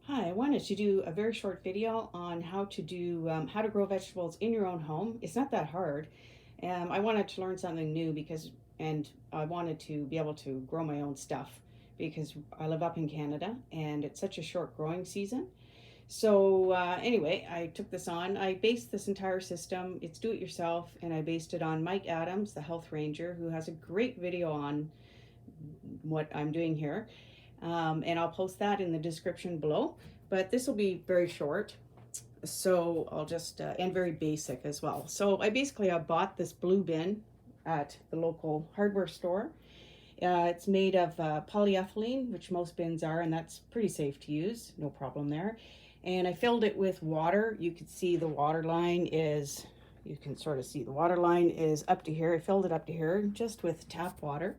Hi, I wanted to do a very short video on how to grow vegetables in your own home. It's not that hard. I wanted to learn something new and I wanted to be able to grow my own stuff because I live up in Canada and it's such a short growing season. Anyway, I took this on. I based this entire system. It's do it yourself, and I based it on Mike Adams, the health ranger, who has a great video on what I'm doing here. And I'll post that in the description below. But this will be very short, so I'll just and very basic as well. So I bought this blue bin at the local hardware store. It's made of polyethylene, which most bins are, and that's pretty safe to use, no problem there. And I filled it with water. You can see the water line is, you can sort of see the water line is up to here. I filled it up to here just with tap water.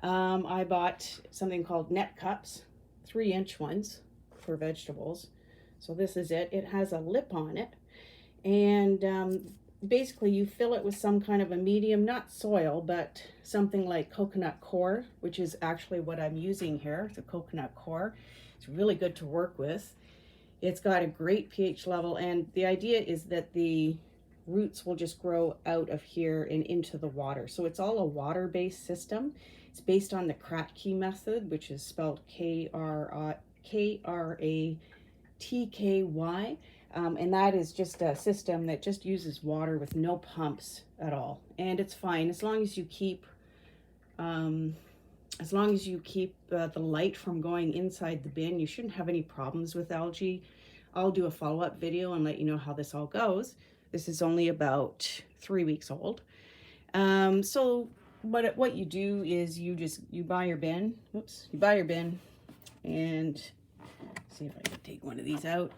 I bought something called net cups, 3-inch ones for vegetables. So this is it. It has a lip on it. And basically you fill it with some kind of a medium, not soil, but something like coconut coir, which is actually what I'm using here, the coconut coir. It's really good to work with. It's got a great pH level, and the idea is that the roots will just grow out of here and into the water. So it's all a water-based system. It's based on the Kratky method, which is spelled Kratky. And that is just a system that just uses water with no pumps at all. And it's fine as long as you keep the light from going inside the bin. You shouldn't have any problems with algae. I'll do a follow-up video and let you know how this all goes. This is only about 3 weeks old. What you do is you buy your bin. You buy your bin, and see if I can take one of these out.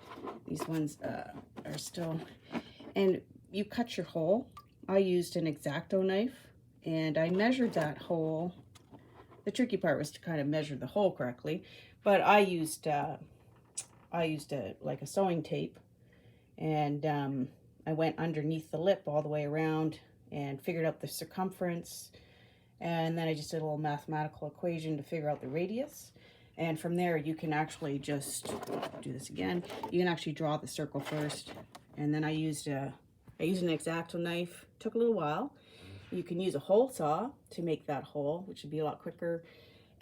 These ones are still, and you cut your hole. I used an X-Acto knife, and I measured that hole. The tricky part was to kind of measure the hole correctly, but I used like a sewing tape, and I went underneath the lip all the way around and figured out the circumference, and then I just did a little mathematical equation to figure out the radius. And from there you can actually just do this again. You can actually draw the circle first, and then I used an X-Acto knife. Took a little while. You can use a hole saw to make that hole, which would be a lot quicker.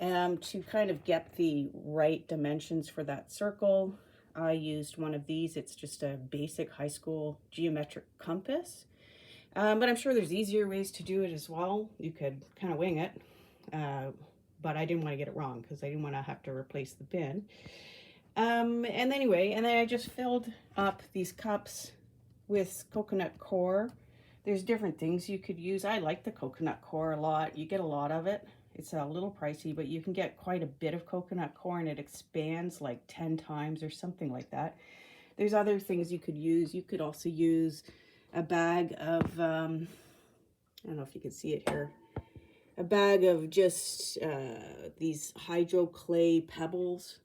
To kind of get the right dimensions for that circle, I used one of these. It's just a basic high school geometric compass. But I'm sure there's easier ways to do it as well. You could kind of wing it. But I didn't want to get it wrong because I didn't want to have to replace the bin. And then I just filled up these cups with coconut coir. There's different things you could use. I like the coconut coir a lot. You get a lot of it. It's a little pricey, but you can get quite a bit of coconut coir, and it expands like 10 times or something like that. There's other things you could use. You could also use a bag of, I don't know if you can see it here, a bag of just these hydro clay pebbles.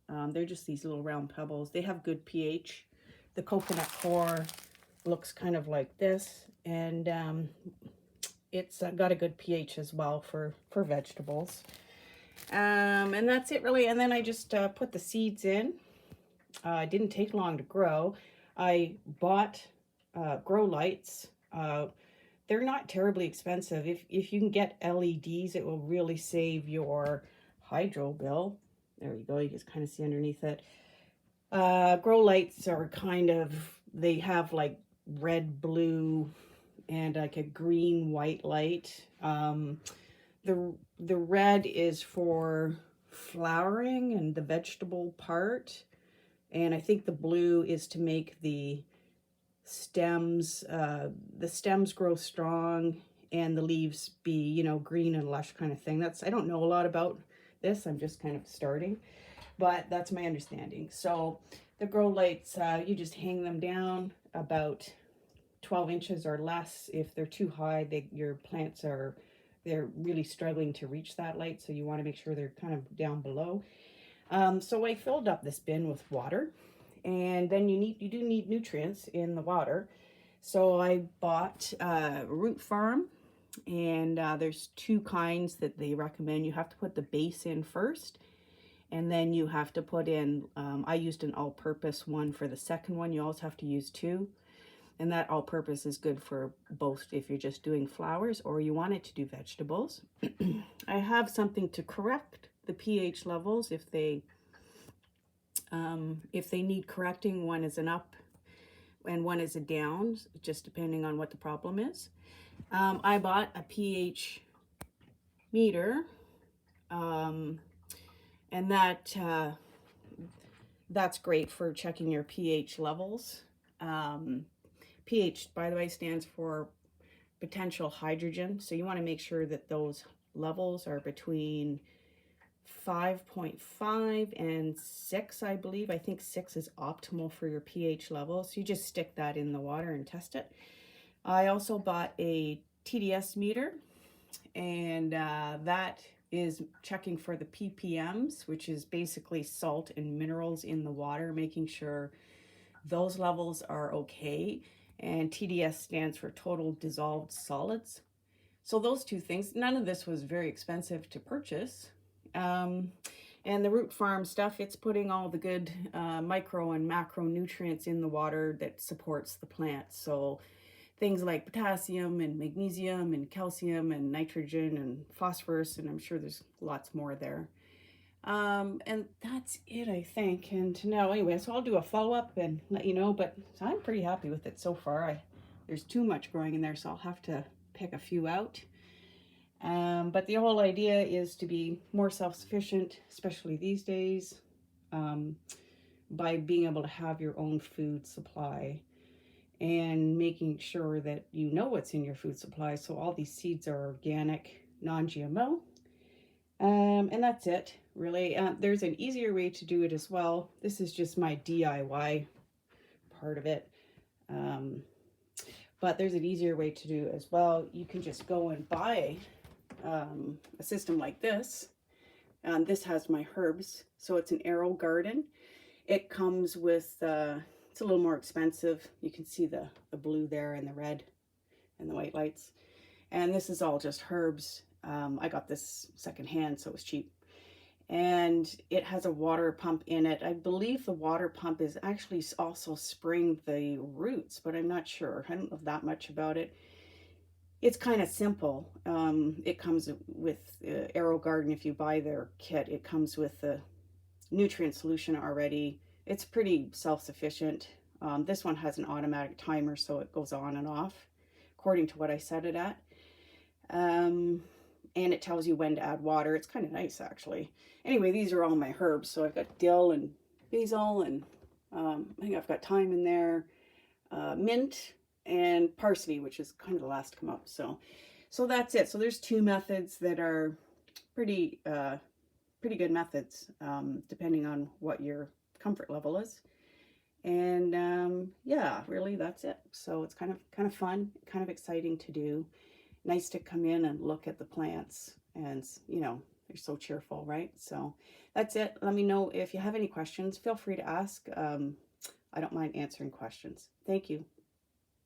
They're just these little round pebbles. They have good pH. The coconut coir looks kind of like this, and it's got a good pH as well for vegetables. And that's it really. And then I just put the seeds in. It didn't take long to grow. I bought grow lights. They're not terribly expensive. If you can get LEDs, it will really save your hydro bill. There you go. You just kind of see underneath it. Grow lights are they have like red, blue, and like a green, white light. The red is for flowering and the vegetable part. And I think the blue is to make the stems grow strong and the leaves be, green and lush kind of thing. I don't know a lot about this. I'm just kind of starting, but that's my understanding. So the grow lights, you just hang them down about 12 inches or less. If they're too high, your plants they're really struggling to reach that light. So you want to make sure they're kind of down below. So I filled up this bin with water. And then you do need nutrients in the water. So I bought Root Farm, and there's 2 kinds that they recommend. You have to put the base in first, And then you have to put in, I used an all-purpose one for the second one. You also have to use two. And that all-purpose is good for both if you're just doing flowers or you want it to do vegetables. I have something to correct the pH levels if they need correcting. One is an up and one is a down, just depending on what the problem is. I bought a pH meter, and that's great for checking your pH levels. pH, by the way, stands for potential hydrogen. So you want to make sure that those levels are between 5.5 and 6, I believe. I think 6 is optimal for your pH level. So you just stick that in the water and test it. I also bought a TDS meter, and that is checking for the ppms, which is basically salt and minerals in the water, making sure those levels are okay. And TDS stands for total dissolved solids. So those two things, none of this was very expensive to purchase. And the Root Farm stuff, it's putting all the good micro and macronutrients in the water that supports the plant. So things like potassium and magnesium and calcium and nitrogen and phosphorus, and I'm sure there's lots more there. And that's it, I think. And now, anyway, so I'll do a follow-up and let you know, but I'm pretty happy with it so far. There's too much growing in there, so I'll have to pick a few out. But the whole idea is to be more self-sufficient, especially these days, by being able to have your own food supply and making sure that you know what's in your food supply. So all these seeds are organic, non-GMO. And that's it, really. There's an easier way to do it as well. This is just my DIY part of it. But there's an easier way to do it as well. You can just go and buy a system like this. This has my herbs. So it's an Arrow Garden. It comes with, it's a little more expensive. You can see the blue there and the red and the white lights. And this is all just herbs. I got this secondhand, so it was cheap. And it has a water pump in it. I believe the water pump is actually also spraying the roots, but I'm not sure. I don't know that much about it. It's kind of simple. It comes with Arrow Garden. If you buy their kit, it comes with the nutrient solution already. It's pretty self-sufficient. This one has an automatic timer, so it goes on and off according to what I set it at. And it tells you when to add water. It's kind of nice, actually. Anyway, these are all my herbs. So I've got dill and basil, and I think I've got thyme in there, mint, and parsley, which is kind of the last to come up. So that's it. So there's two methods that are pretty good methods, depending on what your comfort level is. And yeah, really, that's it. So it's kind of fun, kind of exciting to do. Nice to come in and look at the plants, and you know, they're so cheerful, right? So that's it. Let me know if you have any questions. Feel free to ask. I don't mind answering questions. Thank you.